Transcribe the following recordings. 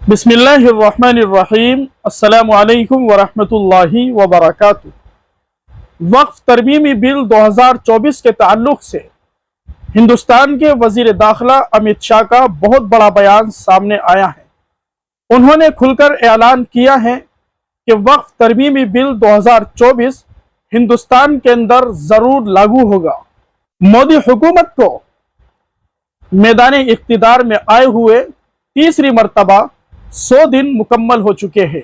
बिस्मिल्लाहिर्रहमानिर्रहीम। अस्सलामु अलैकुम वरहमतुल्लाहि वबरकातुहू। वक्फ तरमीमी बिल 2024 के ताल्लुक से हिंदुस्तान के वजीर दाखिला अमित शाह का बहुत बड़ा बयान सामने आया है। उन्होंने खुलकर ऐलान किया है कि वक्फ तरमीमी बिल 2024 हिंदुस्तान के अंदर जरूर लागू होगा। मोदी हुकूमत को मैदान इख्तिदार में आए हुए तीसरी मर्तबा 100 दिन मुकम्मल हो चुके हैं।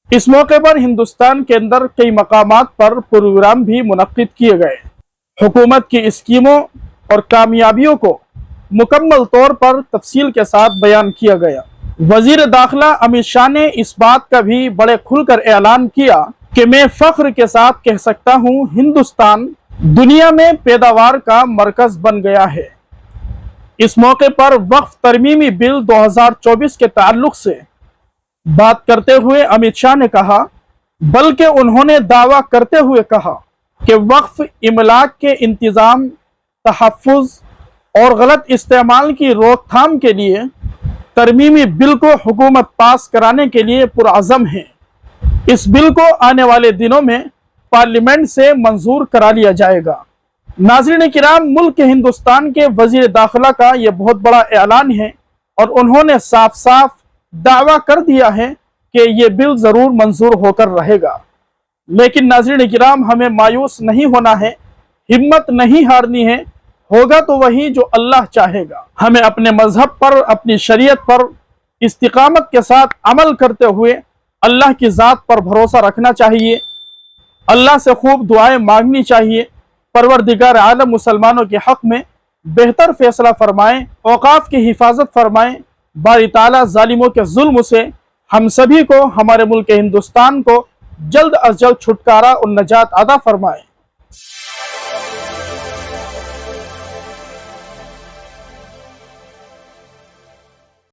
इस मौके पर हिंदुस्तान के अंदर कई मकामात पर प्रोग्राम भी मुनक्किद किए गए। हुकूमत की स्कीमों और कामयाबियों को मुकम्मल तौर पर तफसील के साथ बयान किया गया। वजीर दाखिला अमित शाह ने इस बात का भी बड़े खुलकर ऐलान किया कि मैं फख्र के साथ कह सकता हूँ, हिंदुस्तान दुनिया में पैदावार का मरकज बन गया है। इस मौके पर वक्फ तरमीमी बिल 2024 के ताल्लुक से बात करते हुए अमित शाह ने कहा, बल्कि उन्होंने दावा करते हुए कहा कि वक्फ इमलाक के इंतजाम, तहफ़्फ़ुज़ और गलत इस्तेमाल की रोकथाम के लिए तरमीमी बिल को हुकूमत पास कराने के लिए पुरअज़म है। इस बिल को आने वाले दिनों में पार्लियामेंट से मंजूर करा लिया जाएगा। नाज़रीन किराम, मुल्क हिंदुस्तान के वजीर दाखिला का यह बहुत बड़ा ऐलान है और उन्होंने साफ साफ दावा कर दिया है कि यह बिल ज़रूर मंजूर होकर रहेगा। लेकिन नाज़रीन किराम, हमें मायूस नहीं होना है, हिम्मत नहीं हारनी है। होगा तो वही जो अल्लाह चाहेगा। हमें अपने मजहब पर, अपनी शरीयत पर इस्तिकामत के साथ अमल करते हुए अल्लाह की ज़ात पर भरोसा रखना चाहिए। अल्लाह से खूब दुआएं मांगनी चाहिए। परवरदिगार आलम मुसलमानों के हक़ में बेहतर फैसला फरमाएं, औकाफ की हिफाजत फरमाएं। बारी ताला जालिमों के जुल्म से हम सभी को, हमारे मुल्क हिंदुस्तान को जल्द अज जल्द छुटकारा और नजात अता फरमाएं।